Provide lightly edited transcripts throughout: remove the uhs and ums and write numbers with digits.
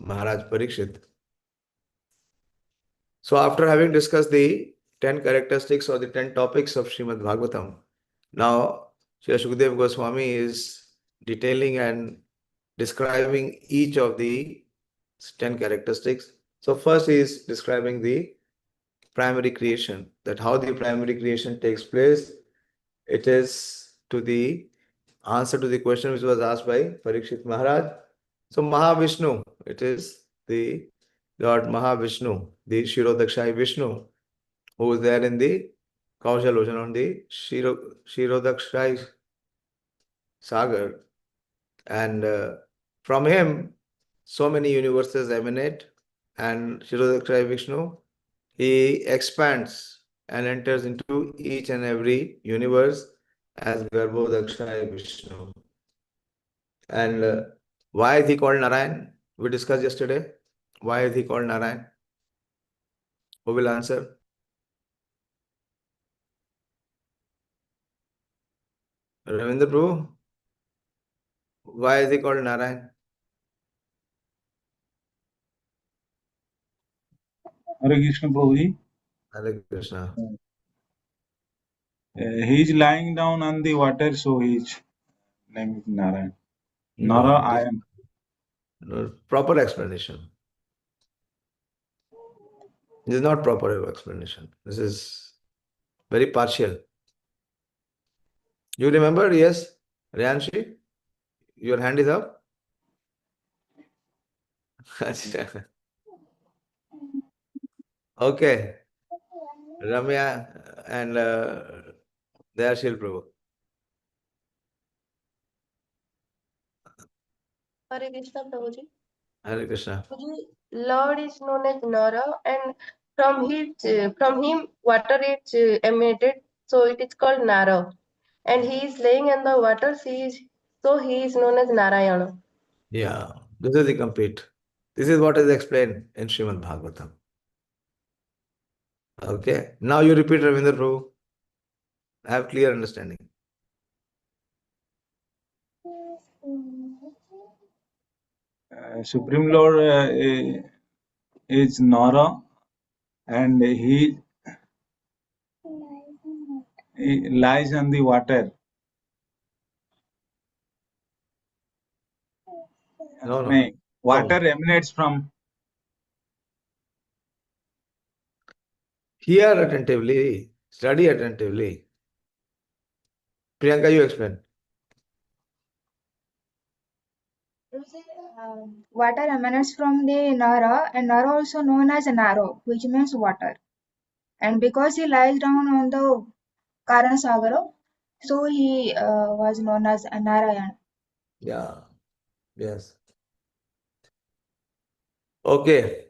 Maharaj Parikshit. So after having discussed the 10 characteristics or the 10 topics of Srimad Bhagavatam, now Sri Shukdev Goswami is detailing and describing each of the 10 characteristics. So first he is describing the primary creation, that how the primary creation takes place. It is to the answer to the question which was asked by Parikshit Maharaj. So Mahavishnu, it is the Lord Mahavishnu, the Shirodakshai Vishnu, who is there in the Kaushal Ocean on the Shirodakshai Sagar. And from him, so many universes emanate. And Shirodakshai Vishnu, he expands and enters into each and every universe as Garbhodakshaya Vishnu. And why is he called Narayan? We discussed yesterday. Why is he called Narayan? Who will answer? Ravindra Prabhu? Why is he called Narayan? Hare Krishna Prabhuji. Hare Krishna. He is lying down on the water, so his name is Narayan. No, I am. no, proper explanation. This is not proper explanation. This is very partial. You remember? Yes, Ryanshi? Your hand is up? Okay. Ramya and Dayāśīl Prabhu. Hare Krishna, Prabhuji. Hare Krishna. Prabhuji, Lord is known as Nara, and from him water is emanated, so it is called Nara. And he is laying in the water, so he is known as Narayana. Yeah, this is the complete. This is what is explained in Srimad Bhagavatam. Okay. Now you repeat, Ravindra Prabhu. I have clear understanding. Supreme Lord is Nara, and he lies on the water. No. Water emanates from. Hear attentively. Study attentively. Priyanka, you explain. Water emanates from the Nara, and Nara also known as Naro, which means water. And because he lies down on the Karan Sagara, so he was known as Narayan. Yeah. Yes. Okay.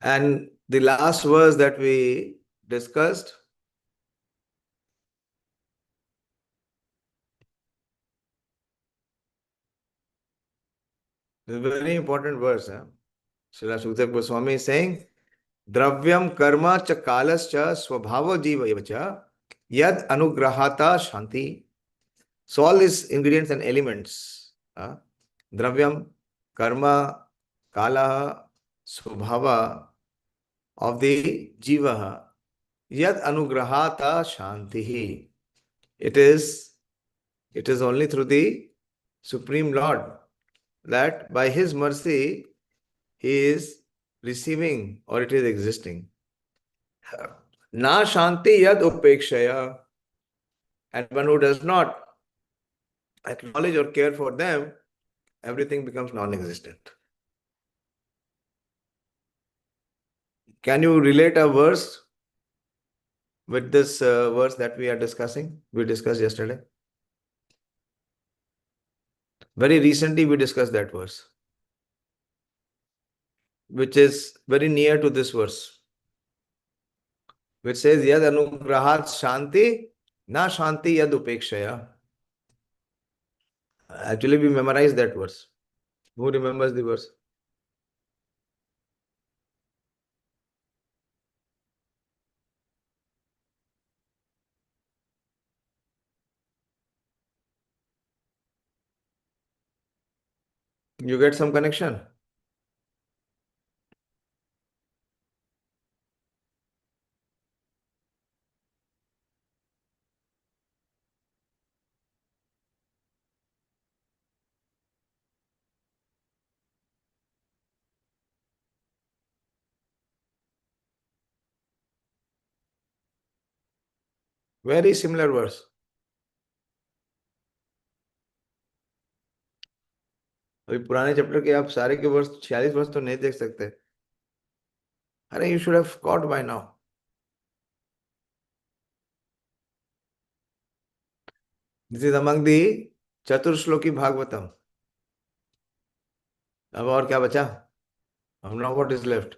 And the last verse that we discussed. This is a very important verse. Srila Sukdev Goswami is saying, Dravyam karma cha kalascha swabhava jiva cha yad anugrahata shanti. So all these ingredients and elements, Dravyam, karma, kala, swabhava of the jiva, yad anugrahata shanti. It is only through the Supreme Lord that by His mercy he is receiving or it is existing. Na shanti yad upekshaya. And one who does not acknowledge or care for them, everything becomes non-existent. Can you relate a verse with this verse that we are discussing? We discussed yesterday. Very recently we discussed that verse, which is very near to this verse, which says, Yad anugrahat shanti, na shanti yad upekshaya. Actually, we memorized that verse. Who remembers the verse? You get some connection? Very similar verse. अभी पुराने chapter के आप सारे के वर्ष 46 वर्ष तो नहीं देख सकते. अरे you should have caught by now. This is among the चतुर्श्लोकी Bhagavatam. अब और क्या बचा? Now what is left?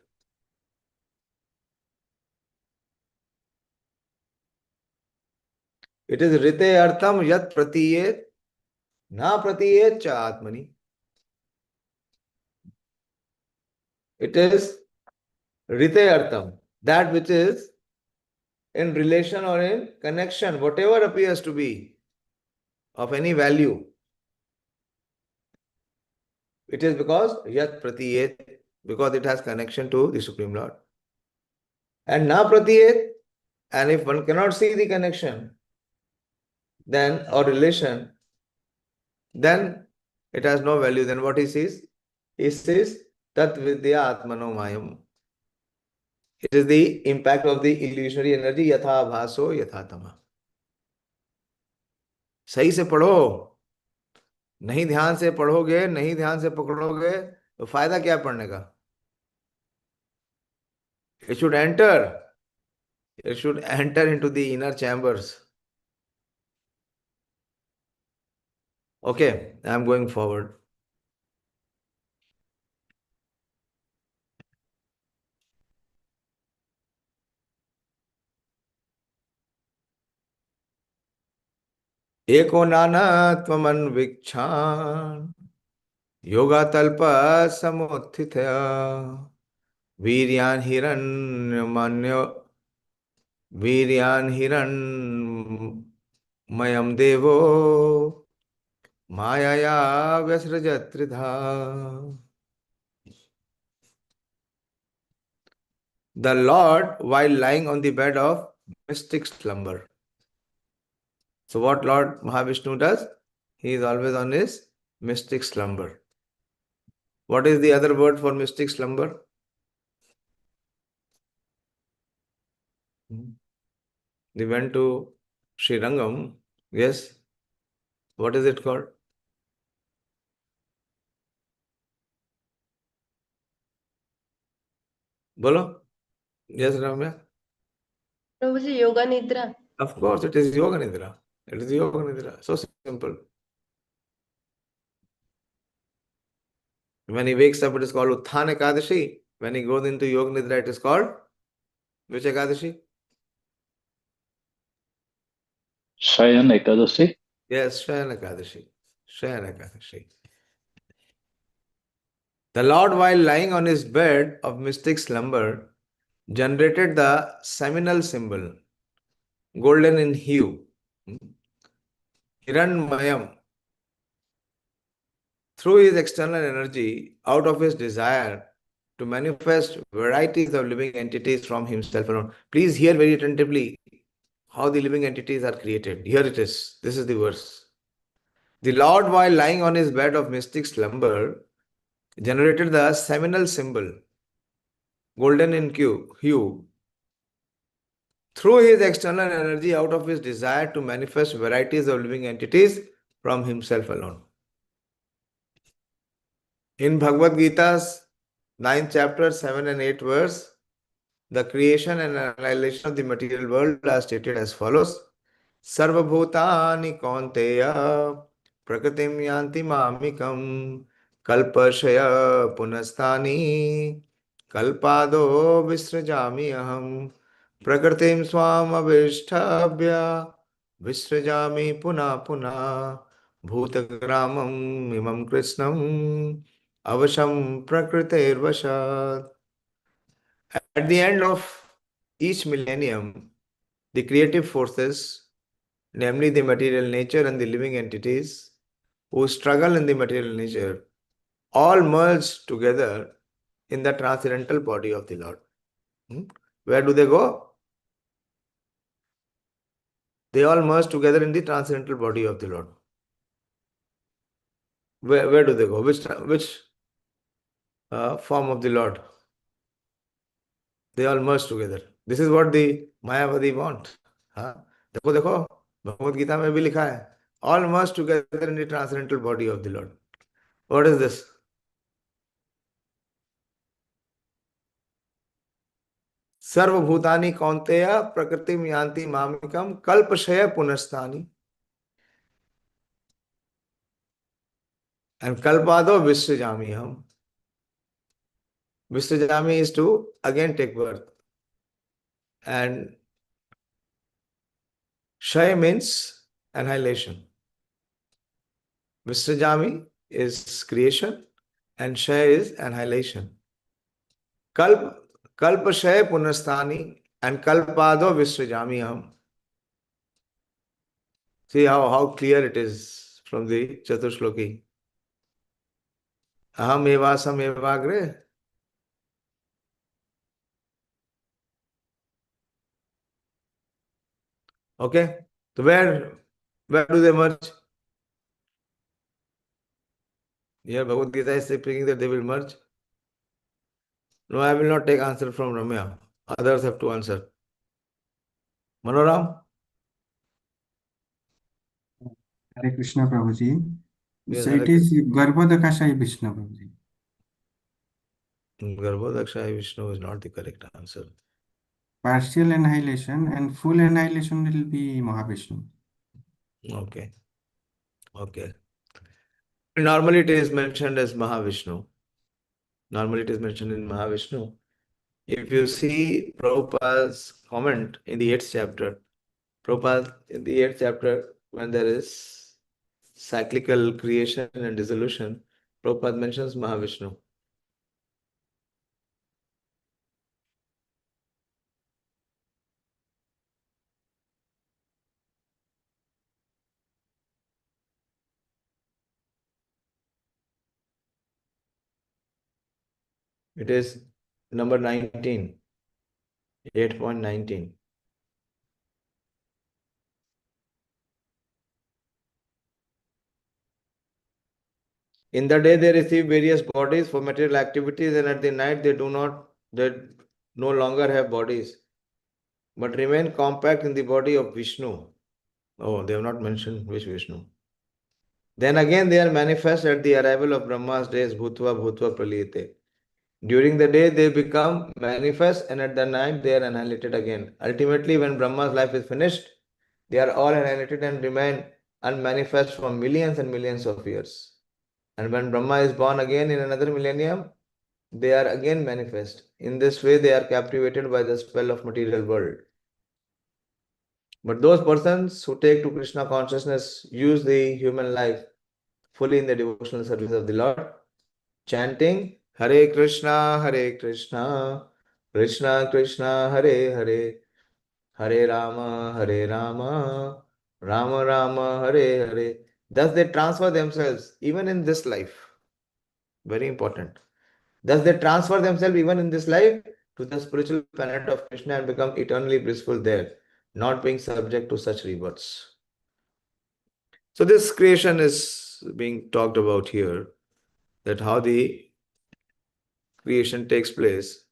It is rite artham yat pratiyet na pratiyet cha atmani. It is rite artham, that which is in relation or in connection, whatever appears to be of any value. It is because yat pratiyet, because it has connection to the Supreme Lord. And na pratiyet, and if one cannot see the connection, then or relation, then it has no value. Then what he sees? He says tat vidya atmano mayam. It is the impact of the illusionary energy yatha bhaso yatha tama. सही से पढ़ो. नहीं ध्यान से पढ़ोगे, नहीं ध्यान से पकड़ोगे तो फायदा क्या पढ़ने का? It should enter. It should enter into the inner chambers. Okay, I am going forward. एको नानात्वमन्वीक्षान् योगातल्प समुत्थितया वीर्यान् हिरण्मयं देवो मायया व्यसृजत् त्रिधा. The Lord, while lying on the bed of mystic slumber. So what Lord Mahavishnu does? He is always on his mystic slumber. What is the other word for mystic slumber? They went to Sri Rangam. Yes. What is it called? Bolo? Yes, Ramya? Prabhuji, yoga nidra. Of course, it is Yoga Nidra. It is Yoga Nidra. So simple. When he wakes up, it is called Utthana Ekadashi. When he goes into Yoga Nidra, it is called which Ekadashi? Shayan Ekadashi. Yes, Shayana Ekadashi. Shayana Ekadashi. The Lord, while lying on his bed of mystic slumber, generated the seminal symbol, golden in hue, Hiranmayam, through his external energy, out of his desire to manifest varieties of living entities from himself alone. Please hear very attentively how the living entities are created. Here it is. This is the verse. The Lord, while lying on his bed of mystic slumber, generated the seminal symbol, golden in hue, through his external energy, out of his desire to manifest varieties of living entities from himself alone. In Bhagavad Gita's 9th chapter, 7 and 8 verse, the creation and annihilation of the material world are stated as follows. Sarva bhutani kaunteya prakritim yanti mamikam kalpashaya punasthani kalpado visrajami aham prakritim swam avishtabhya visrajami puna puna bhutagramam imam krishnam avasham prakriter vashat. At the end of each millennium, the creative forces, namely the material nature and the living entities who struggle in the material nature, all merge together in the transcendental body of the Lord. Where do they go? They all merge together in the transcendental body of the Lord. Where do they go? Which form of the Lord? They all merge together. This is what the Mayavadi want. देखो देखो, भगवत गीता में भी लिखा है, all merged together in the transcendental body of the Lord. What is this? सर्वभूतानि कौन्तेय प्रकृतिम यान्ति मामिकम कल्पक्षय पुनस्तानि and kalpado visrajami हम. Visrajami is to again take birth. And Shaya means annihilation. Visrajami is creation and Shaya is annihilation. Kalpa Shaya Punastani and Kalpado Visrajami Ham. See how clear it is from the Chaturshloki. Aham evasam evagre. Okay, so where do they merge? Here Bhagavad Gita is speaking that they will merge. No, I will not take answer from Ramya. Others have to answer. Manoram? Hare Krishna Prabhuji. Yes, So Hare it is Garbhodakashayi Vishnu Prabhuji. Garbhodakshaya Vishnu is not the correct answer. Partial annihilation and full annihilation will be Mahavishnu. Okay. Okay. Normally it is mentioned as Mahavishnu. Normally it is mentioned in Mahavishnu. If you see Prabhupada's comment in the 8th chapter, Prabhupada in the 8th chapter, when there is cyclical creation and dissolution, Prabhupada mentions Mahavishnu. It is number 19, 8.19. In the day they receive various bodies for material activities, and at the night they no longer have bodies, but remain compact in the body of Vishnu. Oh, they have not mentioned which Vishnu. Then again they are manifest at the arrival of Brahma's days, Bhutva Bhutva Praliyate. During the day they become manifest, and at the night they are annihilated again. Ultimately, when Brahma's life is finished, they are all annihilated and remain unmanifest for millions and millions of years. And when Brahma is born again in another millennium, they are again manifest. In this way, they are captivated by the spell of material world. But those persons who take to Krishna consciousness use the human life fully in the devotional service of the Lord, chanting Hare Krishna, Krishna Krishna, Hare Hare, Hare Rama, Rama Rama, Hare Hare. Thus they transfer themselves even in this life. Very important. Thus they transfer themselves even in this life to the spiritual planet of Krishna and become eternally blissful there, not being subject to such rebirths. So this creation is being talked about here, that how the creation takes place.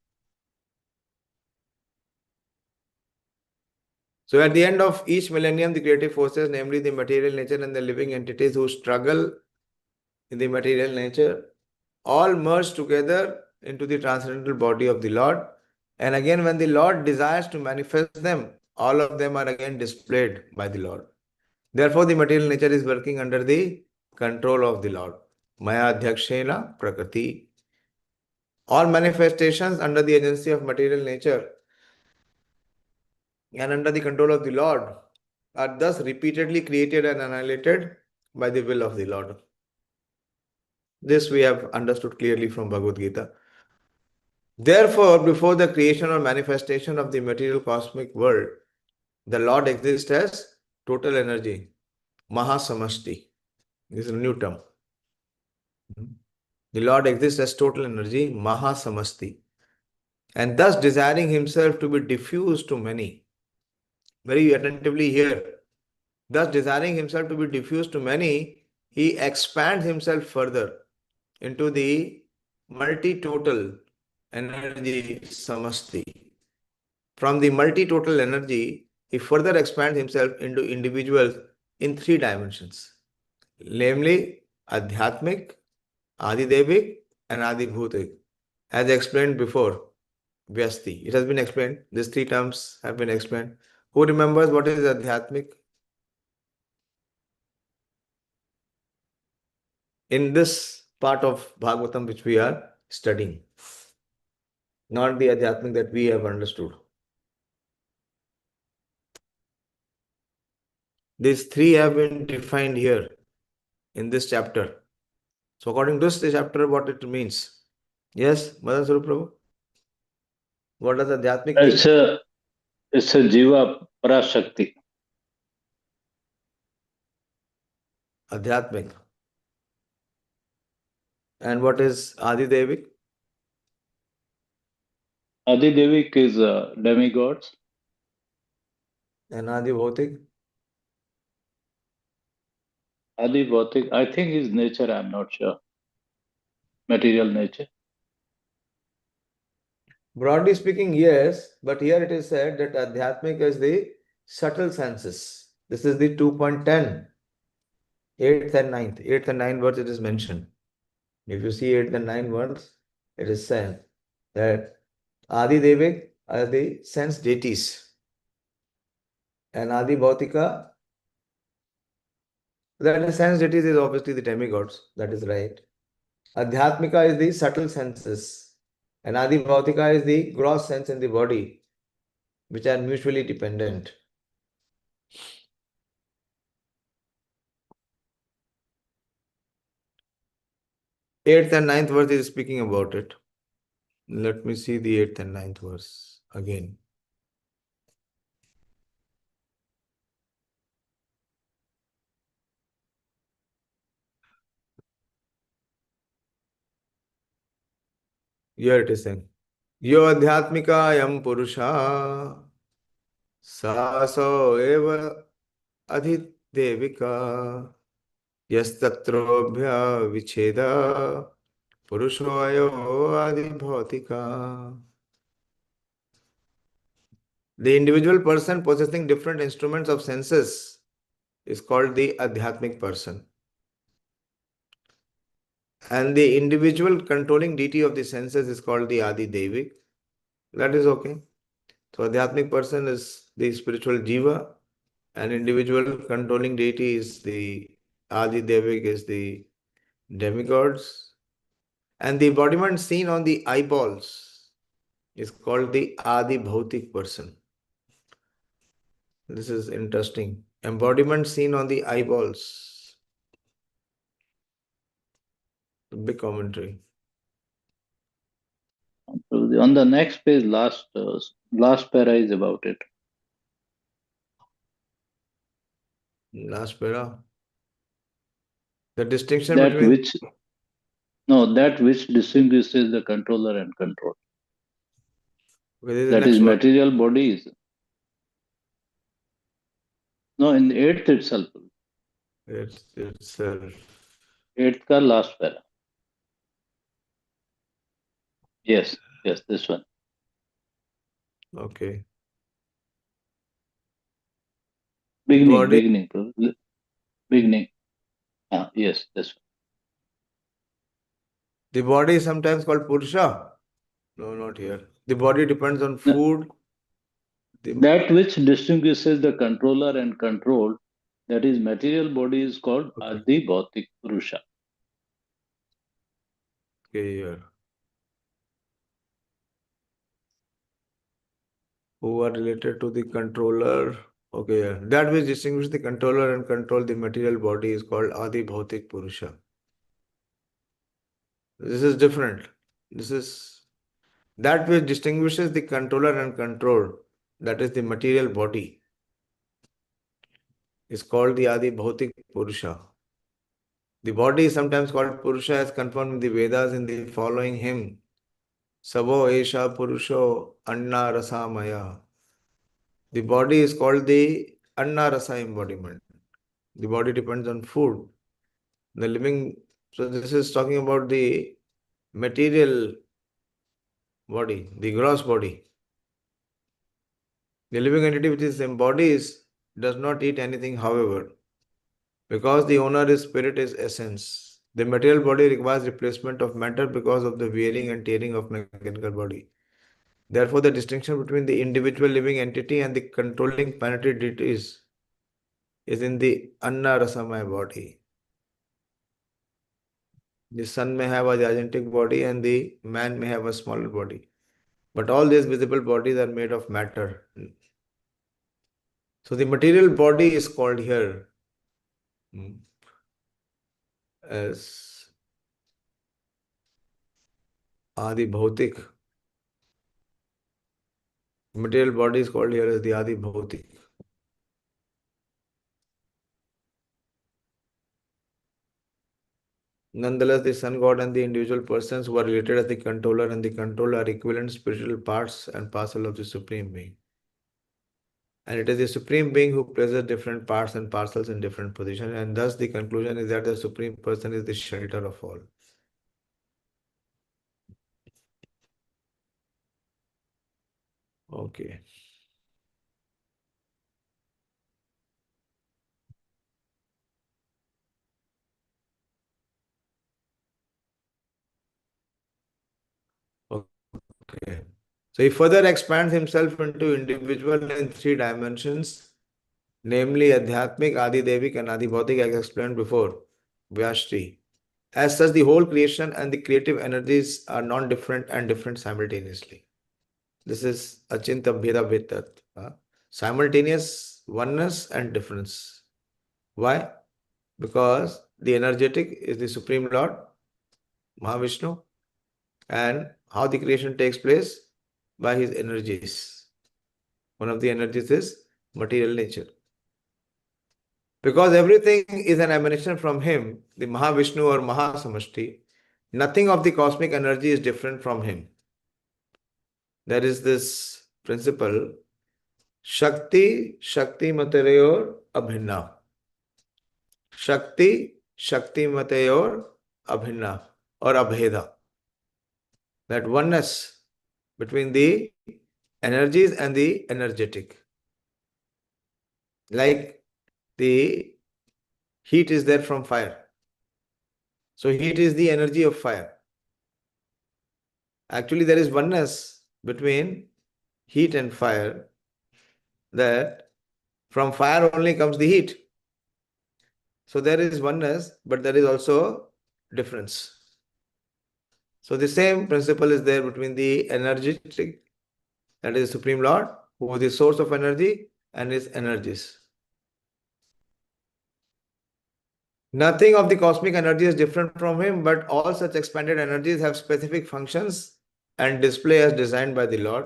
So at the end of each millennium, the creative forces, namely the material nature and the living entities who struggle in the material nature, all merge together into the transcendental body of the Lord. And again, when the Lord desires to manifest them, all of them are again displayed by the Lord. Therefore, the material nature is working under the control of the Lord. Maya Adhyakshena Prakriti. All manifestations under the agency of material nature and under the control of the Lord are thus repeatedly created and annihilated by the will of the Lord. This we have understood clearly from Bhagavad Gita. Therefore, before the creation or manifestation of the material cosmic world, the Lord exists as total energy, Mahasamasti. This is a new term. The Lord exists as total energy, Mahasamasti, and thus desiring himself to be diffused to many. Very attentively here. Thus desiring himself to be diffused to many, he expands himself further into the multi-total energy Samasti. From the multi-total energy, he further expands himself into individuals in 3 dimensions, namely Adhyatmic, Adidevic, and Adibhutik. As explained before, Vyasti. It has been explained. These 3 terms have been explained. Who remembers what is Adhyatmic? In this part of Bhagavatam which we are studying, not the Adhyatmic that we have understood. These 3 have been defined here in this chapter. So according to this chapter, what it means? Yes, Madan Swarup Prabhu? What does Adhyatmic mean? It's a Jiva Parashakti. Adhyatmic. And what is Adidevik? Adidevik is demigods. And Adibhautik? Adibhautik, I think his nature, I'm not sure. Material nature. Broadly speaking, yes, but here it is said that Adhyatmic is the subtle senses. This is the 2.10, 8th and 9th. 8th and 9th words it is mentioned. If you see 8th and 9th words, it is said that Adi Devik are the sense deities. And Adi Bhautika, that is sense deities is obviously the demigods. That is right. Adhyatmika is the subtle senses. And Adi Bhautika is the gross sense in the body, which are mutually dependent. Eighth and 9th verse is speaking about it. Let me see the 8th and 9th verse again. Here it is saying, Yo Adhyatmika yam purusha saso eva adhidevika yastatrobhya vicheda purushoyo adibhautika. The individual person possessing different instruments of senses is called the Adhyatmic person. And the individual controlling deity of the senses is called the Adi Devik. That is okay. So Adhyatmic person is the spiritual jiva, and individual controlling deity is the Adi Devik, is the demigods. And the embodiment seen on the eyeballs is called the Adi Bhautik person. This is interesting. Embodiment seen on the eyeballs. Big commentary. On the next page, last para is about it. Last para. The distinction That between... which distinguishes the controller and control. Okay, That is material bodies. No, in the 8th itself. Itself. 8th ka last para. Yes, this one. Okay. Beginning. Yes, this one. The body is sometimes called Purusha. No, not here. The body depends on food. That which distinguishes the controller and controlled, that is material body, is called Adi Bhautik Purusha. Okay, here. Who are related to the controller. Okay, yeah. That which distinguishes the controller and control the material body is called Adi Bhautik Purusha. This is different. This is that which distinguishes the controller and control, that is the material body, is called the Adi Bhautik Purusha. The body is sometimes called Purusha as confirmed in the Vedas in the following hymn. Savo Esha Purusho Anna Rasa Maya. The body is called the Anna Rasa embodiment. The body depends on food. The living, so this is talking about the material body, the gross body. The living entity which is embodies does not eat anything, however, because the owner is spirit, is essence. The material body requires replacement of matter because of the wearing and tearing of mechanical body. Therefore, the distinction between the individual living entity and the controlling planetary deities is in the Anna Rasamaya body. The sun may have a gigantic body and the man may have a smaller body. But all these visible bodies are made of matter. So the material body is called here as Adi Bhautik. Material body is called here as the Adi Bhautik. Nonetheless, the sun god and the individual persons who are related as the controller and the control are equivalent spiritual parts and parcel of the Supreme Being. And it is the Supreme Being who places different parts and parcels in different positions, and thus the conclusion is that the Supreme Person is the shelter of all. Okay. Okay. So he further expands himself into individual in 3 dimensions, namely Adhyatmic, Adi-Devik and Adi-Bhautik, as explained before, Vyashti. As such, the whole creation and the creative energies are non-different and different simultaneously. This is Achinta Bheda Bhedat. Simultaneous oneness and difference. Why? Because the energetic is the Supreme Lord, Mahavishnu, and how the creation takes place? By his energies. One of the energies is material nature. Because everything is an emanation from him, the Mahavishnu or Mahasamashti, nothing of the cosmic energy is different from him. There is this principle, Shakti, Shakti Mateyor Abhinna. Shakti, Shakti Mateyor Abhinna or Abheda. That oneness between the energies and the energetic. Like the heat is there from fire. So heat is the energy of fire. Actually, there is oneness between heat and fire, that from fire only comes the heat. So there is oneness, but there is also difference. So the same principle is there between the energetic, that is the Supreme Lord, who is the source of energy, and his energies. Nothing of the cosmic energy is different from him, but all such expanded energies have specific functions and display as designed by the Lord,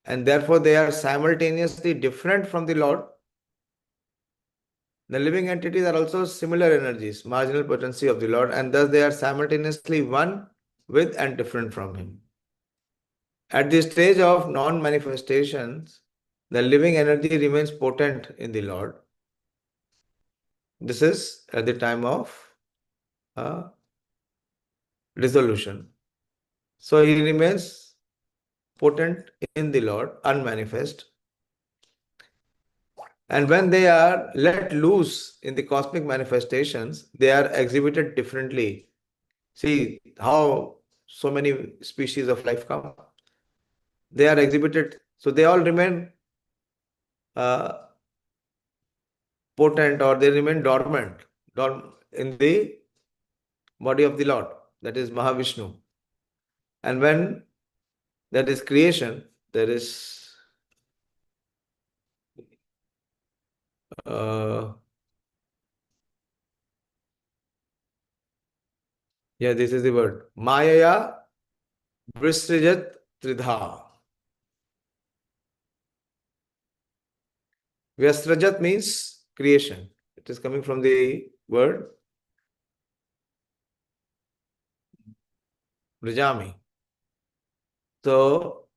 and therefore they are simultaneously different from the Lord. The living entities are also similar energies, marginal potency of the Lord, and thus they are simultaneously one with and different from him. At the stage of non-manifestations, the living energy remains potent in the Lord. This is at the time of dissolution. So he remains potent in the Lord, unmanifest. And when they are let loose in the cosmic manifestations, they are exhibited differently. See how so many species of life come. They are exhibited, so they all remain potent, or they remain dormant in the body of the Lord, that is Mahavishnu. And when there is creation, there is this is the word. Mayaya Vrisrijat Tridha. Vyasrajat means creation. It is coming from the word Vrajami. So,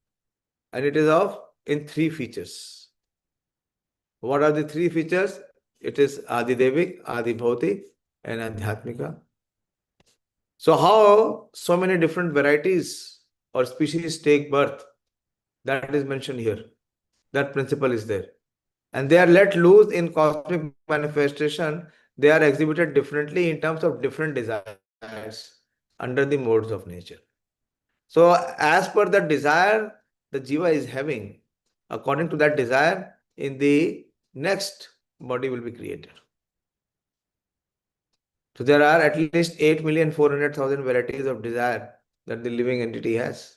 and it is in 3 features. What are the 3 features? It is Adi-Devik, Adi-Bhautik, and Adhyatmika. So how so many different varieties or species take birth? That is mentioned here. That principle is there. And they are let loose in cosmic manifestation. They are exhibited differently in terms of different desires under the modes of nature. So as per the desire the jiva is having, according to that desire, in the next body will be created. So there are at least 8,400,000 varieties of desire that the living entity has.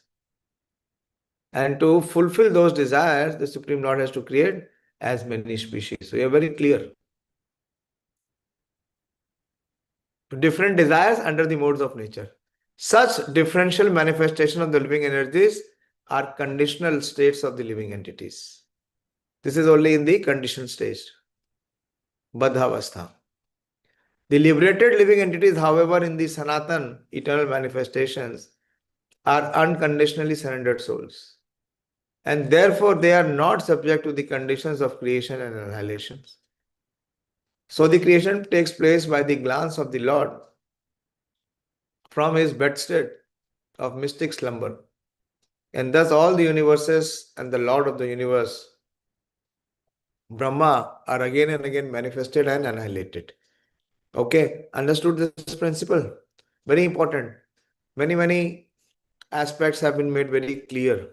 And to fulfill those desires, the Supreme Lord has to create as many species. So you are very clear. Different desires under the modes of nature. Such differential manifestation of the living energies are conditional states of the living entities. This is only in the conditioned stage, Baddhavastha. The liberated living entities, however, in the Sanatan eternal manifestations, are unconditionally surrendered souls. And therefore, they are not subject to the conditions of creation and annihilation. So the creation takes place by the glance of the Lord from his bedstead of mystic slumber. And thus all the universes and the Lord of the universe, Brahma, are again and again manifested and annihilated. Okay, understood this principle? Very important. Many aspects have been made very clear.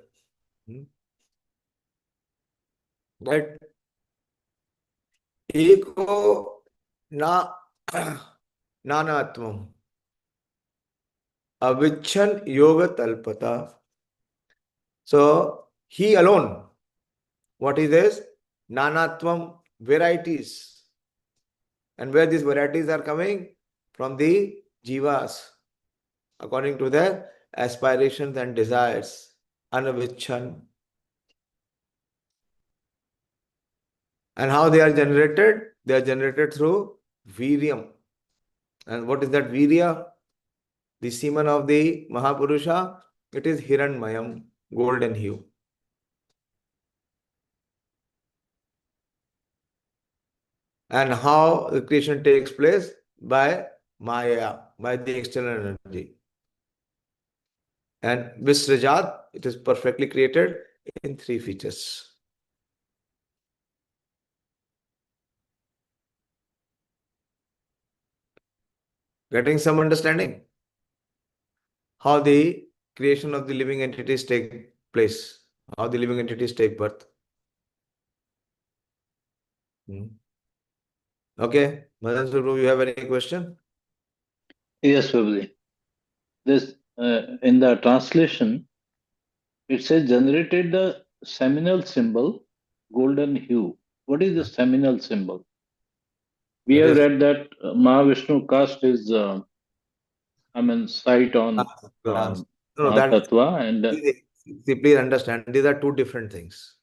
Right? Eko na nanatvam avichan yoga talpata. So he alone, what is this? Nanatvam, varieties. And where these varieties are coming? From the jivas, according to their aspirations and desires. Anavichan. And how they are generated? They are generated through viryam. And what is that virya? The semen of the Mahapurusha, it is Hiranmayam, golden hue. And how the creation takes place? By Maya, by the external energy. And Visrajat, it is perfectly created in 3 features. Getting some understanding? How the creation of the living entities take place, how the living entities take birth. Okay, Madan Suru, you have any question? Yes, Babali. This in the translation, it says generated the seminal symbol, golden hue. What is the seminal symbol? We That have is read that Mahavishnu cast his, sight on glance. No, that Mahatattva and see, please understand, these are 2 different things.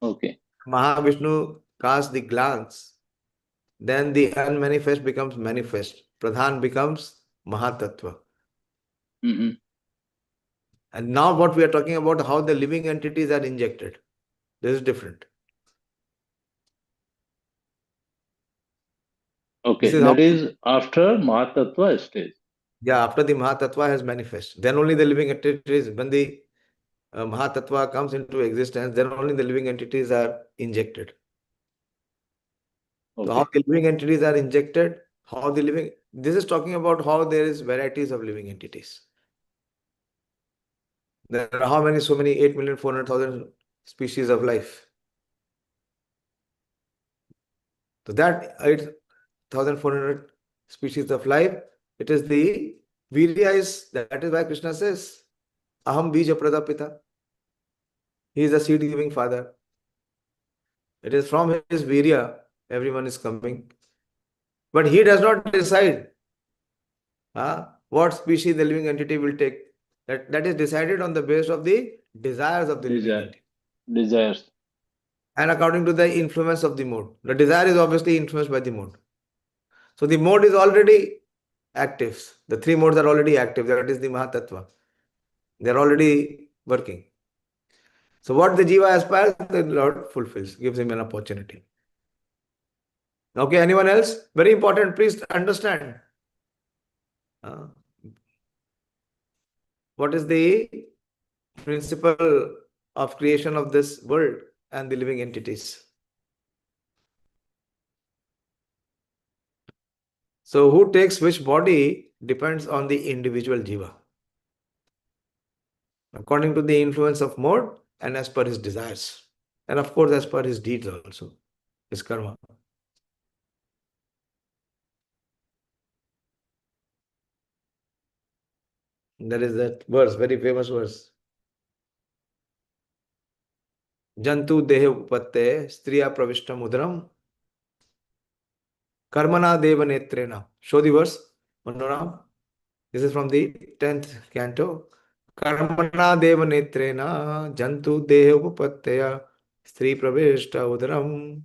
okay. Mahavishnu casts the glance, then the unmanifest becomes manifest. Pradhan becomes Mahatattva. Mm-hmm. And now what we are talking about, how the living entities are injected. This is different. Okay, This is that how, is after Mahatattva stage. yeah, after the Mahatattva has manifest, then only the living entities, when the Mahatattva comes into existence, then only the living entities are injected. Okay. So how the living entities are injected, how the living, this is talking about how there is varieties of living entities. There are how many, so many 8,400,000 species of life. So that 8,400 species of life, it is the virya is, that is why Krishna says, Aham bija pradapita. He is a seed giving father. It is from his virya everyone is coming. But he does not decide what species the living entity will take. That is decided on the basis of the desires of the living entity. Desires. And according to the influence of the mode. The desire is obviously influenced by the mode. So the mode is already active. The 3 modes are already active. That is the Mahatattva. They are already working. So what the Jiva aspires, the Lord fulfills, gives him an opportunity. Okay, anyone else? Very important, please understand. What is the principle of creation of this world? and the living entities. So who takes which body depends on the individual jiva, according to the influence of mode and as per his desires. And of course, as per his deeds also, his karma. There is that verse, very famous verse. Jantu dehe upatte striya pravishtam udram karmana deva netrena. Show the verse, Manoram. This is from the 10th canto. Karmana deva netrena jantu dehe upatteya stri pravishta udram.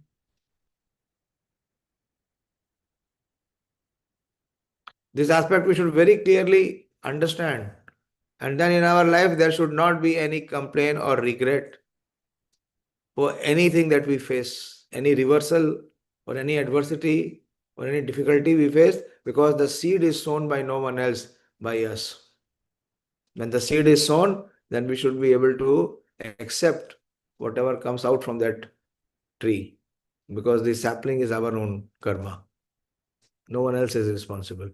This aspect we should very clearly understand. And then in our life, there should not be any complaint or regret for anything that we face, any reversal or any adversity or any difficulty we face, because the seed is sown by no one else, by us. When the seed is sown, then we should be able to accept whatever comes out from that tree, because the sapling is our own karma. No one else is responsible.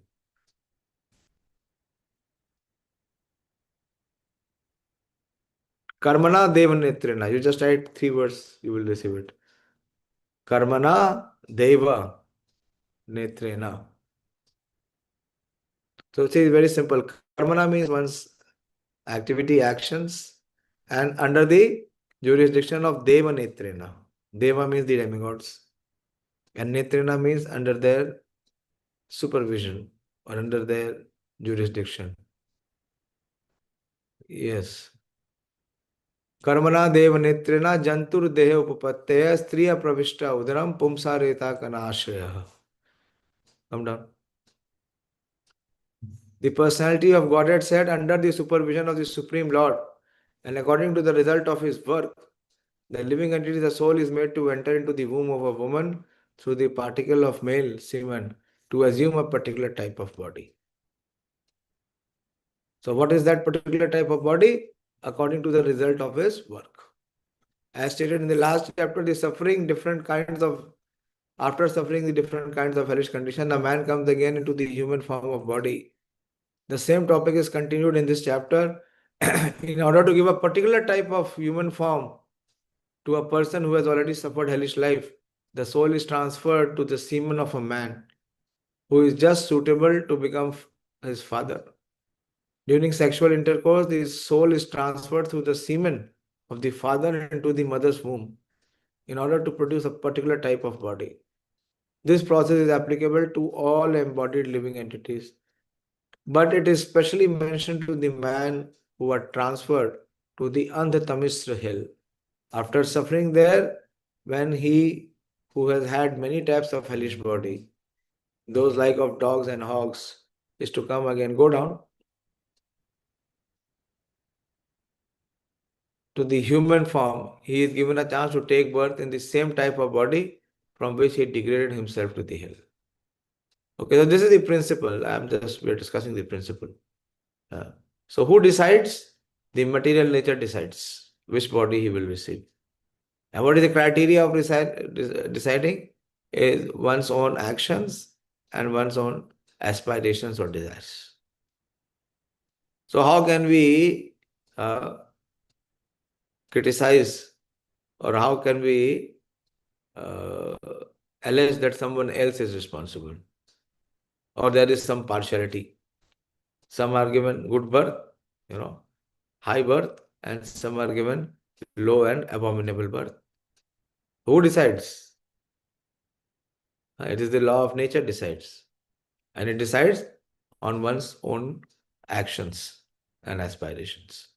Karmana deva netrena. You just write 3 words, you will receive it. Karmana deva netrena. So it is very simple. Karmana means one's activity, actions, and under the jurisdiction of deva netrena. Deva means the demigods, and netrena means under their supervision or under their jurisdiction. Yes. Karmana deva netrena jantur dehe upapatteya striya pravishta udaram pumsa reta kanashraya. Come down. The personality of Godhead said under the supervision of the Supreme Lord, and according to the result of his work, the living entity, the soul, is made to enter into the womb of a woman through the particle of male semen to assume a particular type of body. So what is that particular type of body? According to the result of his work. As stated in the last chapter, the suffering, different kinds of, after suffering the different kinds of hellish condition, a man comes again into the human form of body. The same topic is continued in this chapter. In order to give a particular type of human form to a person who has already suffered hellish life, the soul is transferred to the semen of a man who is just suitable to become his father. During sexual intercourse, the soul is transferred through the semen of the father into the mother's womb in order to produce a particular type of body. This process is applicable to all embodied living entities, but it is specially mentioned to the man who are transferred to the Andhatamisra hill. After suffering there, when he who has had many types of hellish body, those like of dogs and hogs, is to come again, go down to the human form, he is given a chance to take birth in the same type of body from which he degraded himself to the hill. Okay, so this is the principle. We're discussing the principle. So who decides? The material nature decides which body he will receive. And what is the criteria of deciding? Is one's own actions and one's own aspirations or desires. So how can we criticize, or how can we allege that someone else is responsible, or there is some partiality? Some are given good birth, high birth, and some are given low and abominable birth. Who decides? It is the law of nature decides. And it decides on one's own actions and aspirations.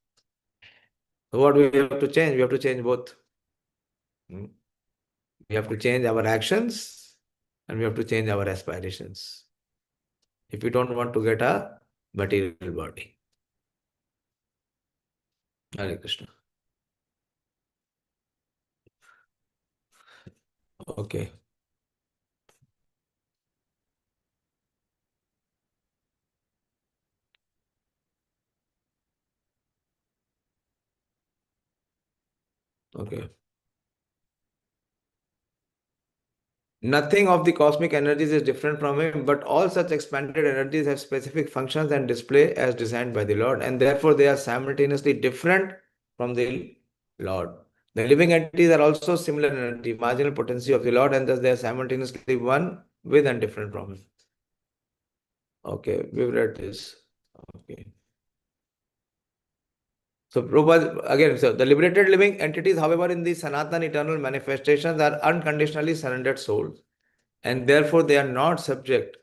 So what we have to change? We have to change both. We have to change our actions and we have to change our aspirations if we don't want to get a material body. Hare Krishna. Okay. Okay. Nothing of the cosmic energies is different from him, but all such expanded energies have specific functions and display as designed by the Lord, and therefore they are simultaneously different from the Lord. The living entities are also similar energy, marginal potency of the Lord, and thus they are simultaneously one with and different from him. Okay, we've read this. Okay. So Prabhupada, again, so the liberated living entities, however, in the Sanatana eternal manifestations are unconditionally surrendered souls, and therefore they are not subject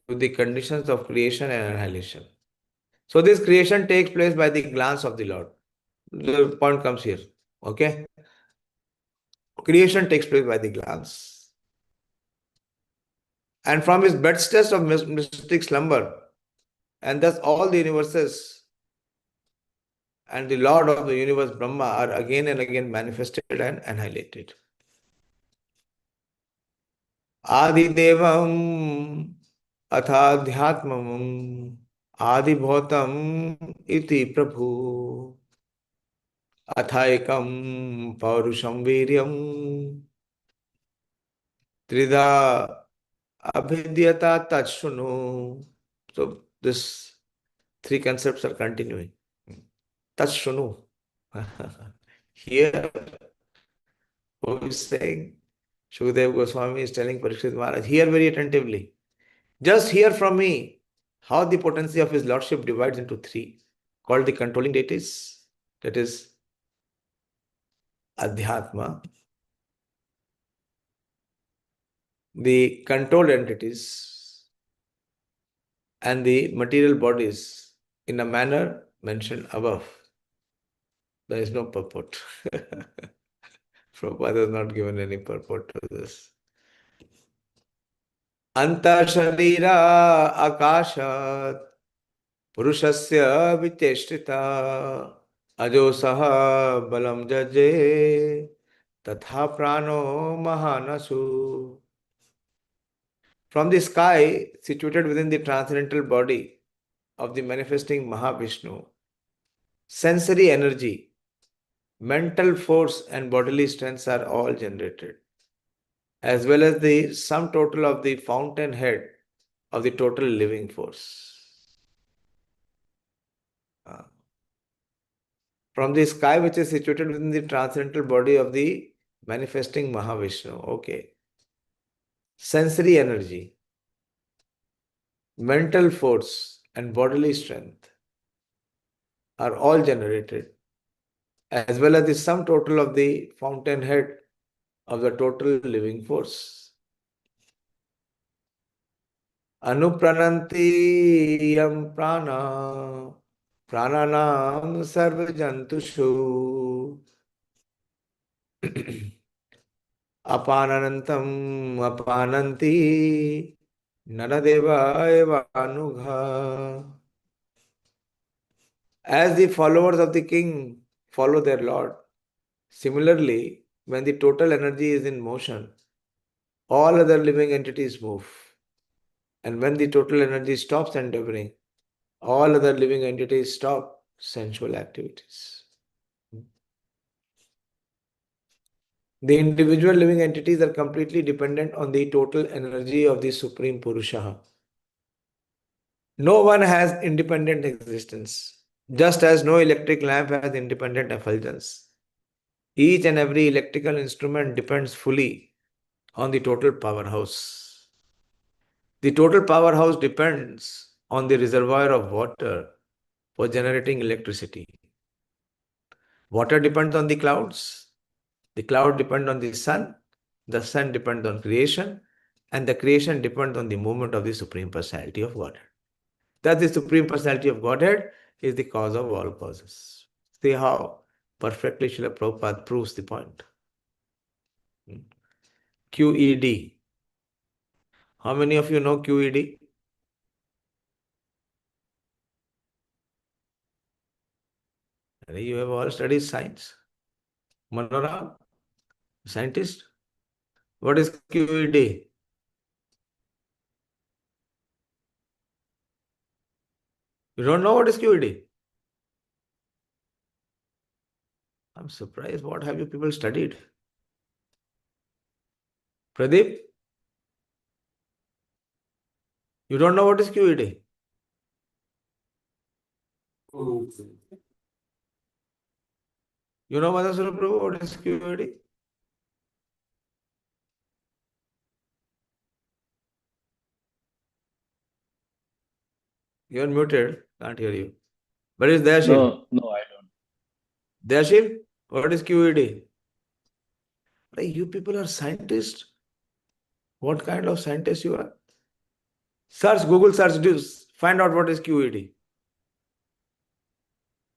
to the conditions of creation and annihilation. So this creation takes place by the glance of the Lord. The point comes here. Okay? Creation takes place by the glance. And from his bedstead of mystic slumber, and thus all the universes and the Lord of the universe, Brahma, are again and again manifested and annihilated. Adidevam athadhyatmam adibhotam iti prabhu athaikam paurusham viryam trida abhidyata tachshunu. So this three concepts are continuing. Tachshunu. Here, who is saying? Shukadeva Goswami is telling Parikshit Maharaj, hear very attentively. Just hear from me how the potency of his lordship divides into three, called the controlling deities, that is Adhyatma, the controlled entities, and the material bodies in a manner mentioned above. There is no purport. Prabhupada has not given any purport to this. Anta Sharira Akashat Purushasya Vicheshtrita Ajo Saha Balam Jaje Tatha Prano Mahanasu. From the sky situated within the transcendental body of the manifesting Mahavishnu, sensory energy, mental force and bodily strengths are all generated, as well as the sum total of the fountainhead of the total living force. From the sky which is situated within the transcendental body of the manifesting Mahavishnu. Okay. Sensory energy, mental force and bodily strength are all generated, as well as the sum total of the fountainhead of the total living force. Anuprananti yam prana prananam sarvajantushu apananantam apananti naradeva eva anugha. As the followers of the king follow their lord, similarly, when the total energy is in motion, all other living entities move. And when the total energy stops endeavoring, all other living entities stop sensual activities. The individual living entities are completely dependent on the total energy of the Supreme Purusha. No one has independent existence, just as no electric lamp has independent effulgence. Each and every electrical instrument depends fully on the total powerhouse. The total powerhouse depends on the reservoir of water for generating electricity. Water depends on the clouds. The cloud depends on the sun depends on creation, and the creation depends on the movement of the Supreme Personality of Godhead. Thus, the Supreme Personality of Godhead is the cause of all causes. See how perfectly Srila Prabhupada proves the point. QED. How many of you know QED? You have all studied science. Manoram, scientist. What is QED? You don't know what is QED? I'm surprised. What have you people studied? Pradeep? You don't know what is QED? You know, Mother Swarup Prabhu, what is QED? You're muted, can't hear you. But is Dayāśīl? No, I don't. Dayāśīl, what is QED? Like, you people are scientists. What kind of scientists you are? Search, Google search, find out what is QED.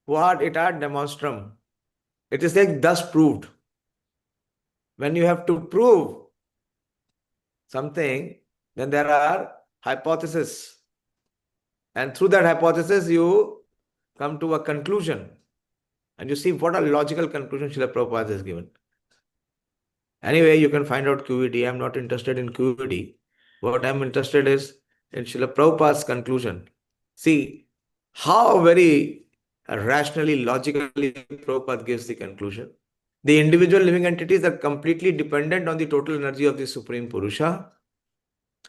What it ad demonstrum. It is like thus proved. When you have to prove something, then there are hypotheses. And through that hypothesis, you come to a conclusion. And you see what a logical conclusion Srila Prabhupada has given. Anyway, you can find out QED. I'm not interested in QED. What I'm interested is in Srila Prabhupada's conclusion. See how very rationally, logically Prabhupada gives the conclusion. The individual living entities are completely dependent on the total energy of the Supreme Purusha.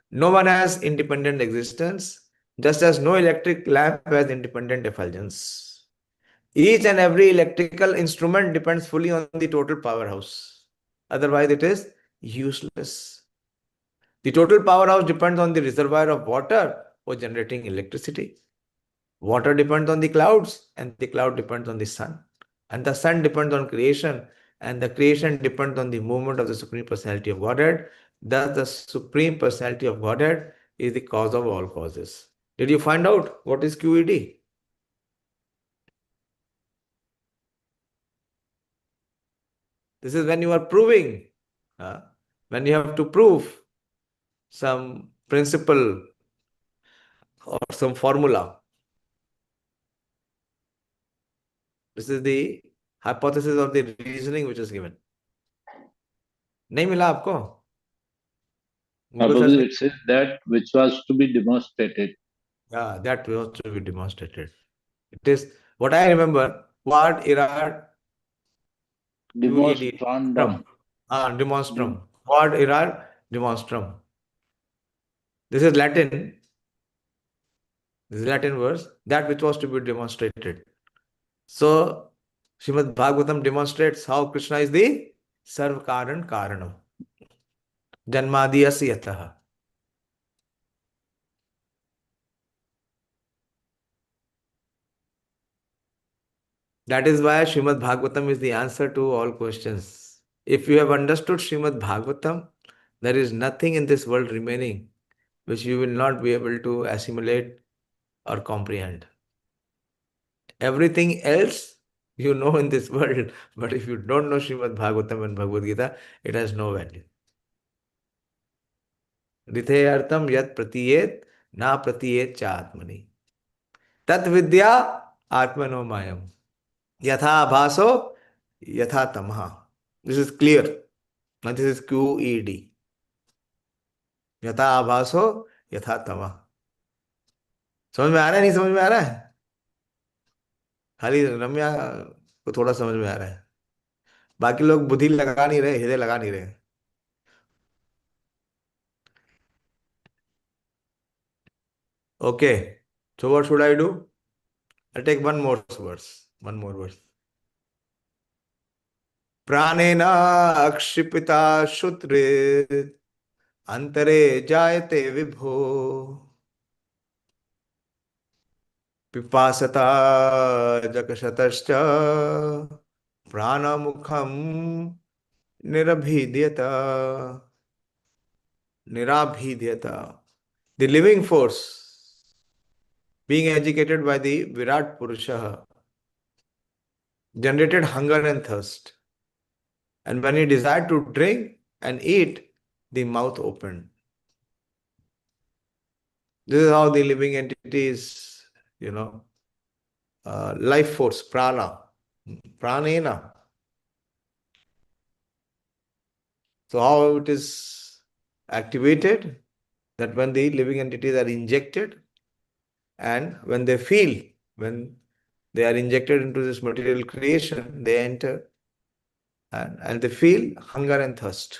No one has independent existence, just as no electric lamp has independent effulgence. Each and every electrical instrument depends fully on the total powerhouse. Otherwise, it is useless. The total powerhouse depends on the reservoir of water for generating electricity. Water depends on the clouds, and the cloud depends on the sun. And the sun depends on creation, and the creation depends on the movement of the Supreme Personality of Godhead. Thus, the Supreme Personality of Godhead is the cause of all causes. Did you find out what is QED? This is when you are proving, when you have to prove some principle or some formula. This is the hypothesis of the reasoning which is given. नहीं मिला आपको? Google search Probably it says that which was to be demonstrated. Yeah, that was to be demonstrated. It is what I remember. What era QED? Demonstrandum. Demonstrum. What era? Demonstrum. This is Latin. This is Latin verse. That which was to be demonstrated. So, Srimad Bhagavatam demonstrates how Krishna is the Sarv Karan Karanam. Janmadiyasya yataha. That is why Srimad Bhagavatam is the answer to all questions. If you have understood Srimad Bhagavatam, there is nothing in this world remaining which you will not be able to assimilate or comprehend. Everything else you know in this world, but if you don't know Srimad Bhagavatam and Bhagavad Gita, it has no value. Rithayartam yat pratiyet na pratiyet cha atmani. Tat vidya atmano mayam. Yatha bhaso yatha tamha. This is clear. Now this is QED. यथा आभासो यथा तमा. समझ में आ रहा है? नहीं समझ में आ रहा है? खाली रम्या को थोड़ा समझ में आ रहा है. बाकी लोग बुद्धि लगा नहीं रहे, हृदय लगा नहीं रहे. Okay. So what should I do? I'll take one more verse. One more verse. प्राणेन अक्षिपिता शुत्रे अंतरे जायते विभो पिपासता जकशतश्च प्राणमुखम निरभिद्यता. The living force being educated by the Virat Purusha generated hunger and thirst. And when he desired to drink and eat, the mouth opened. This is how the living entity is, life force, prana, pranena. So how it is activated? That when the living entities are injected and when they feel, when they are injected into this material creation, they enter and they feel hunger and thirst.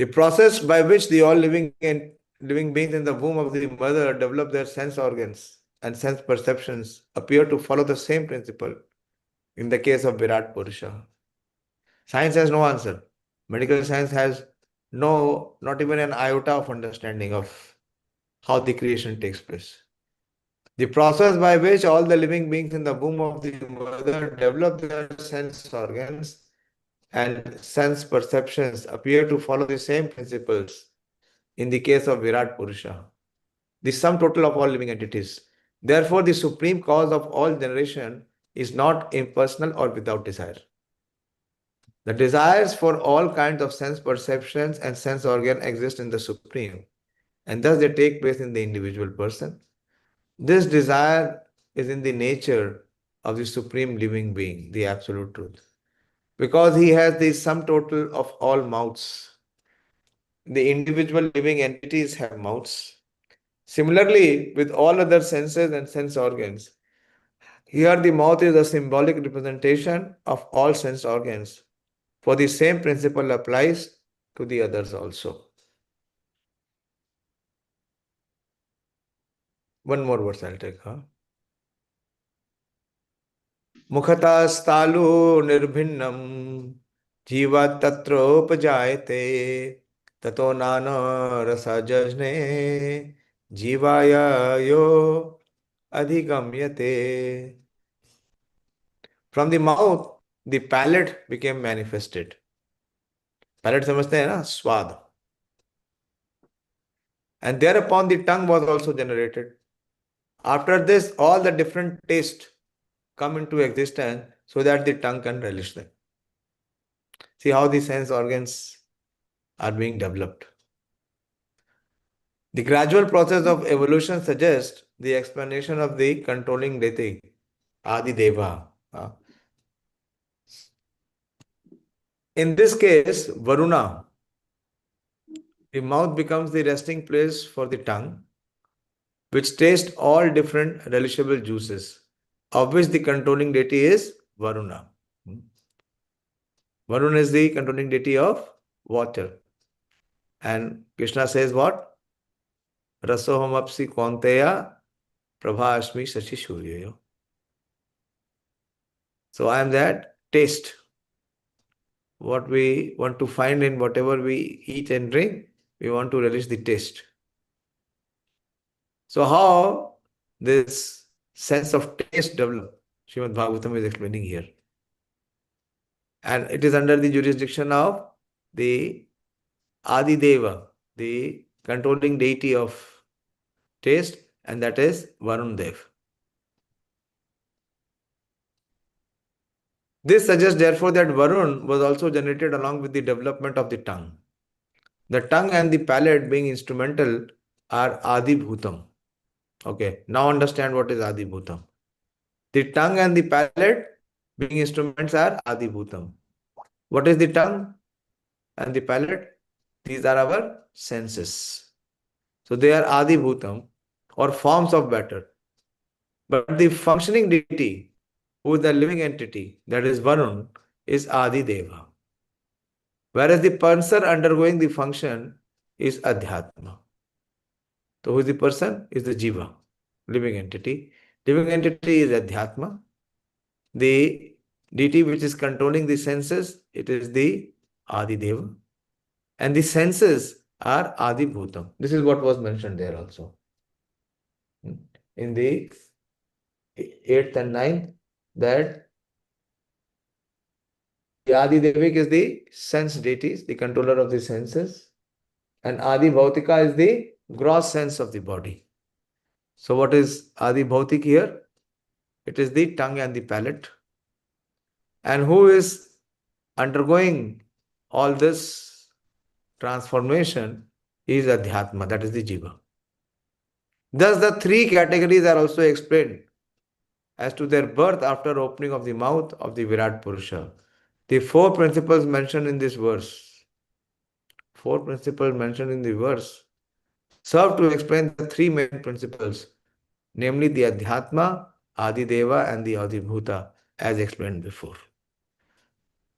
The process by which the all living beings in the womb of the mother develop their sense organs and sense perceptions appear to follow the same principle in the case of Virat Purusha. Science has no answer. Medical science has not even an iota of understanding of how the creation takes place. The process by which all the living beings in the womb of the mother develop their sense organs and sense perceptions appear to follow the same principles in the case of Virat Purusha, the sum total of all living entities. Therefore, the supreme cause of all generation is not impersonal or without desire. The desires for all kinds of sense perceptions and sense organ exist in the supreme, and thus they take place in the individual person. This desire is in the nature of the supreme living being, the absolute truth. Because he has the sum total of all mouths. The individual living entities have mouths. Similarly, with all other senses and sense organs, here the mouth is a symbolic representation of all sense organs. For the same principle applies to the others also. One more verse I'll take. Mukhatastalu nirbhinnam jiva tatropajayate tato nana rasa jajne jivaya yo adhigamyate. From the mouth, the palate became manifested. Palate समझते हैं ना, स्वाद. And thereupon the tongue was also generated. After this, all the different tastes come into existence so that the tongue can relish them. See how the sense organs are being developed. The gradual process of evolution suggests the explanation of the controlling deity, Adi Deva. In this case, Varuna, the mouth becomes the resting place for the tongue, which tastes all different relishable juices, of which the controlling deity is Varuna. Varuna is the controlling deity of water. And Krishna says what? Rasoham apsi konteya prabha asmi sachi suryayo. So I am that taste. What we want to find in whatever we eat and drink, we want to relish the taste. So how this sense of taste develops, Srimad Bhagavatam is explaining here. And it is under the jurisdiction of the Adi Deva, the controlling deity of taste, and that is Varun Dev. This suggests therefore that Varun was also generated along with the development of the tongue. The tongue and the palate being instrumental are Adi Bhutam. Okay, now understand what is Adi Bhutam. The tongue and the palate being instruments are Adi Bhutam. What is the tongue and the palate? These are our senses. So they are Adi Bhutam or forms of matter. But the functioning deity, who is the living entity, that is Varun, is Adi Deva. Whereas the person undergoing the function is Adhyatma. So who is the person? Is the Jiva, living entity. Living entity is Adhyatma. The deity which is controlling the senses, it is the Adi Deva. And the senses are Adi Bhutam. This is what was mentioned there also. In the 8th and 9th, that the Adi Devik is the sense deities, the controller of the senses, and Adi Bhautika is the gross sense of the body. So what is Adi Bhautik here? It is the tongue and the palate. And who is undergoing all this transformation is Adhyatma, that is the Jiva. Thus the three categories are also explained as to their birth after opening of the mouth of the Virat Purusha. The four principles mentioned in this verse, serve to explain the three main principles, namely the Adhyatma, Adi Deva and the Adi Bhuta, as explained before.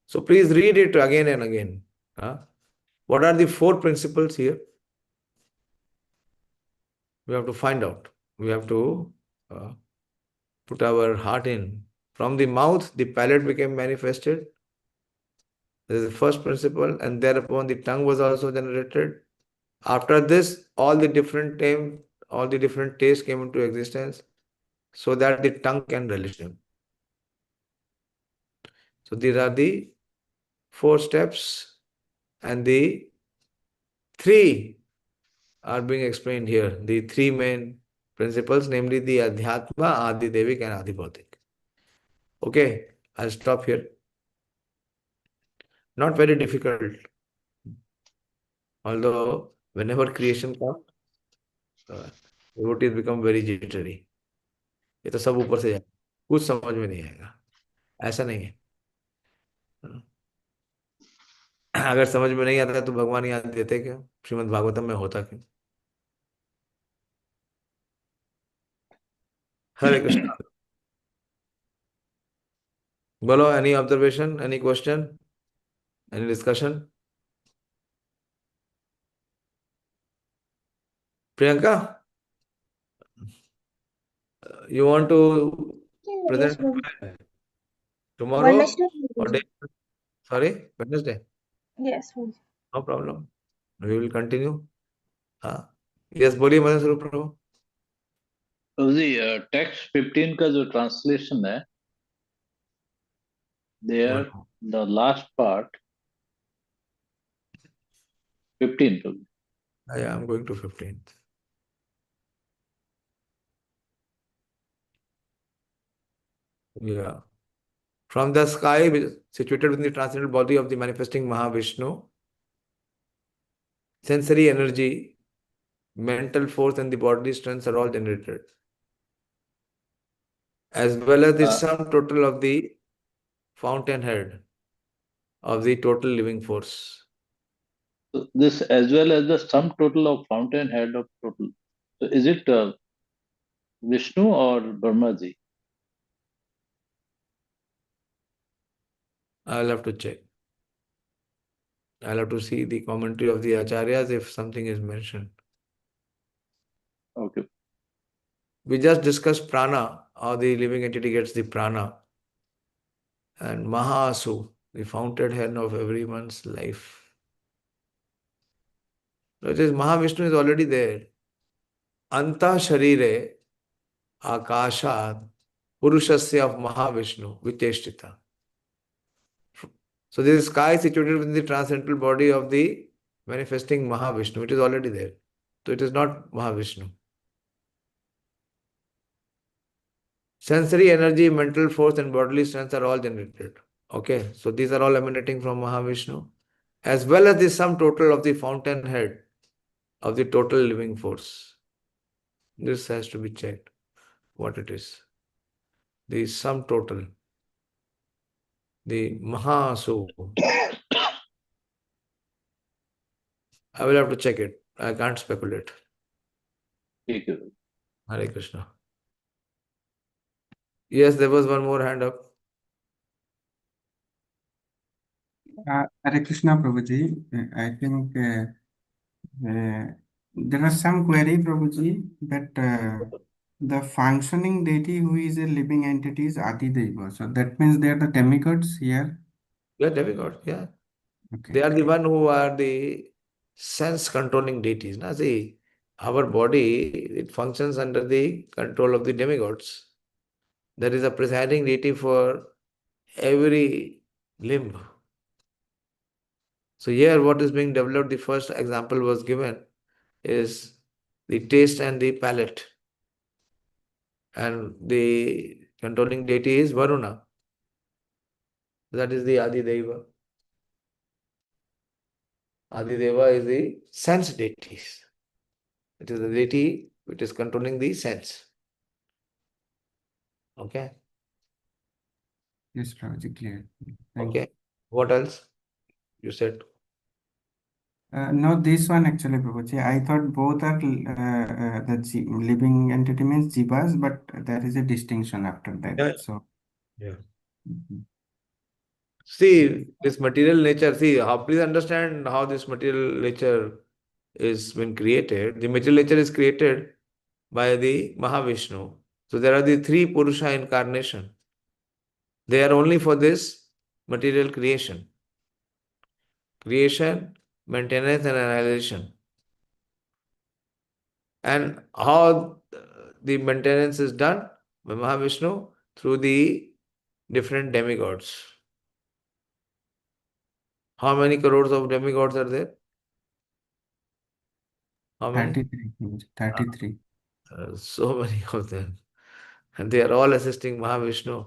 So please read it again and again. What are the four principles here? We have to find out. We have to put our heart in. From the mouth, the palate became manifested. This is the first principle, and thereupon the tongue was also generated. After this, all the different tastes came into existence, so that the tongue can relish them. So these are the four steps, and the three are being explained here. The three main principles, namely the Adhyatma, Adi-Devik, and Adi-Bhautik. Okay, I'll stop here. Not very difficult. Although whenever creation comes, devotees become very jittery. ये तो सब ऊपर से जाए, कुछ समझ में नहीं आएगा. ऐसा नहीं है. अगर समझ में नहीं आता तो भगवान याद देते क्यों? श्रीमद् भागवतम में होता क्यों? हरे कृष्ण. बोलो, any observation, any question, any discussion? Priyanka, you want to Yes, present Prabhuji. tomorrow Wednesday, or day? Prabhuji. Sorry, Wednesday. Yes, Prabhuji. No problem. We will continue. Yes, बोलिए मदन स्वरूप प्रभु. The text 15 का जो translation है, there the last part 15 Prabhuji. Yeah, I'm going to 15th. Yeah. From the sky, situated within the transcendental body of the manifesting Mahavishnu, sensory energy, mental force, and the bodily strengths are all generated, as well as the sum total of the fountainhead of the total living force. So this as well as the sum total of fountainhead of total. So is it Vishnu or Brahmaji? I'll have to check. I'll have to see the commentary of the acharyas if something is mentioned. Okay. We just discussed prana, how the living entity gets the prana, and Mahasu, the fountainhead of everyone's life. That is, Mahavishnu is already there. Anta Sharire Akashat Purushasya of Mahavishnu Viteshtita. So this sky is situated within the transcendental body of the manifesting Mahavishnu. It is already there. So it is not Mahavishnu. Sensory energy, mental force, and bodily strength are all generated. Okay, so these are all emanating from Mahavishnu, as well as the sum total of the fountainhead of the total living force. This has to be checked, what it is. The sum total, the Mahasu. I will have to check it. I can't speculate. Thank you. Hare Krishna. Yes, there was one more hand up. Hare Krishna, Prabhuji. I think there are some query, Prabhuji, that the functioning deity who is a living entity is Adi Deva. So that means they are the demigods here. Yeah, demigod, yeah. Okay. They are the one who are the sense controlling deities. Now, see, our body, it functions under the control of the demigods. There is a presiding deity for every limb. So here what is being developed, the first example was given, is the taste and the palate. And the controlling deity is Varuna. That is the Adi Deva. Adi Deva is the sense deities. It is the deity which is controlling the sense. Okay? Yes, Prabhuji, clear. Thank Okay. What else? You said. No, this one actually, Prabhuji. I thought both are the living entity means jivas, but there is a distinction after that. Yeah. So, Yeah. mhm. See, this material nature, see, please understand how this material nature is been created. The material nature is created by the Mahavishnu. So there are the three Purusha incarnation. They are only for this material creation. Creation, maintenance and annihilation. And how the maintenance is done by Mahavishnu? Through the different demigods. How many crores of demigods are there? How many? 33, Prabhuji, 33. So many of them. And they are all assisting Mahavishnu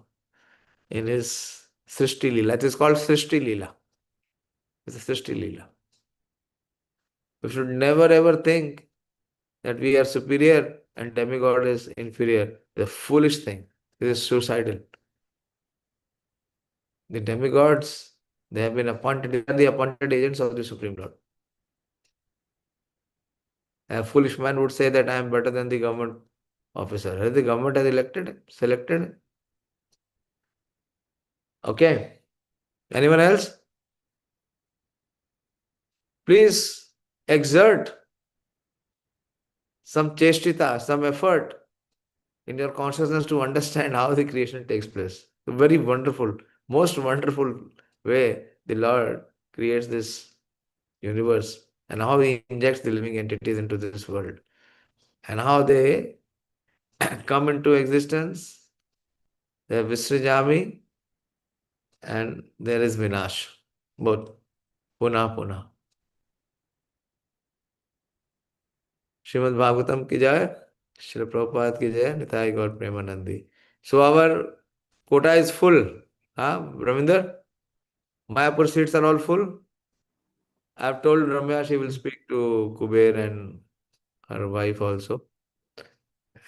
in his Srishti Leela. It is called Srishti Leela. It's a Srishti Leela. We should never ever think that we are superior and demigod is inferior. It's a foolish thing. It is suicidal. The demigods, they have been appointed, they are the appointed agents of the Supreme Lord. A foolish man would say that I am better than the government officer. Has the government has elected, selected? Okay. Anyone else? Please exert some chestita, some effort in your consciousness to understand how the creation takes place. A very wonderful, most wonderful way the Lord creates this universe and how He injects the living entities into this world and how they come into existence. There is Visrajami and there is Vinash. Both. Puna Puna. Srimad Bhagavatam ki jai, Srila Prabhupada ki jai, Nitai Gaur Premanandi. So our quota is full. Ravinder? Mayapur seats are all full. I have told Ramya she will speak to Kuber and her wife also.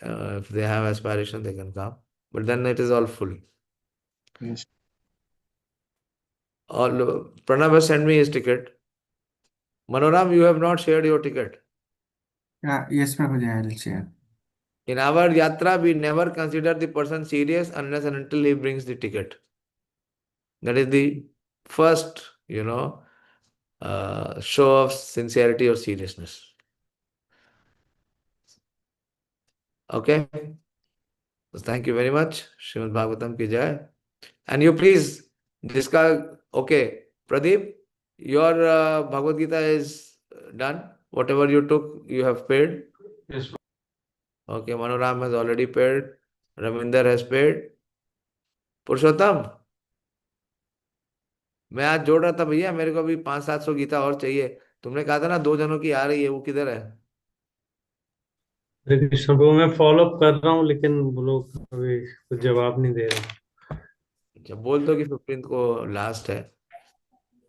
If they have aspiration, they can come. But then it is all full. Yes. All Pranav has sent me his ticket. Manoram, you have not shared your ticket. Yes, Prabhuji, I will share. In our yatra, we never consider the person serious unless and until he brings the ticket. That is the first, show of sincerity or seriousness. Okay? So thank you very much. Srimad Bhagavatam ki jai. And you please, okay, Pradeep, your Bhagavad Gita is done. Whatever you took, you have paid. Yes. Okay, Manoram has already paid. Ravinder has paid. पुरुषोत्तम, मैं आज जोड़ रहा था भैया, मेरे को अभी 500-700 गीता और चाहिए. तुमने कहा था ना 2 जनों की आ रही है, वो किधर है? हरे कृष्ण प्रभु, मैं फॉलो अप कर रहा हूँ लेकिन वो लोग अभी कुछ जवाब नहीं दे रहे. जब बोल दो कि 15 को लास्ट है,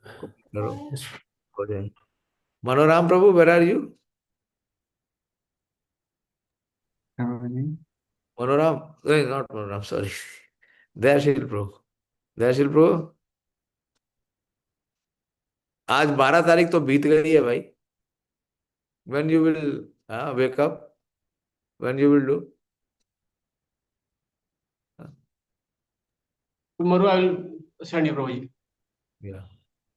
करो, हो जाए. Manoram Prabhu, where are you? Prabhuji. Manoram, not Manoram, sorry. Dayasheel Prabhu. Dayasheel Prabhu, आज 12 तारीख तो बीत गई है भाई. When you will wake up? When you will do? Tomorrow I will send you, Prabhuji. Yeah.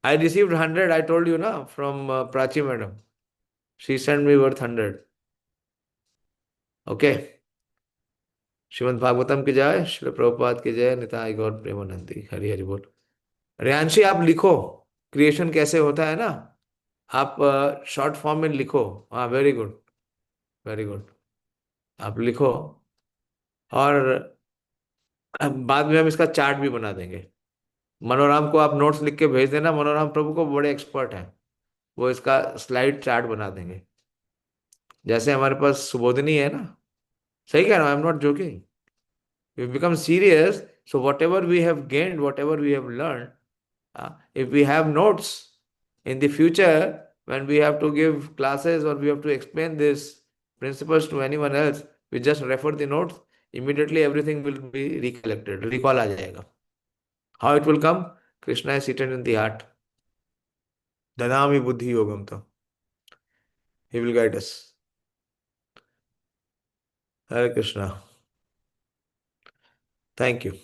I received 100, I told you na, from Prachi madam. She sent me worth 100. Okay. Shrimad Bhagavatam की जय, श्री प्रभुपाद की जय, निताई गौर प्रेमानंदी. हरि हरि बोल. रेयांशी, आप लिखो क्रिएशन कैसे होता है ना, आप शॉर्ट फॉर्म में लिखो. हाँ, वेरी गुड, वेरी गुड. आप लिखो और बाद में हम इसका चार्ट भी बना देंगे. मनोराम को आप नोट्स लिख के भेज देना. मनोराम प्रभु को बड़े एक्सपर्ट हैं, वो इसका स्लाइड चार्ट बना देंगे. जैसे हमारे पास सुबोधिनी है ना. सही कह रहा हूँ, I am not joking. We become serious. So whatever we have gained, whatever we have learned, if we have notes in the future, when we have to give classes or we have to explain these principles to anyone else, we just refer the notes. Immediately everything will be recollected. Recall आ जाएगा. How it will come? Krishna is seated in the heart. Dadami buddhi yogam to. He will guide us. Hare Krishna. Thank you.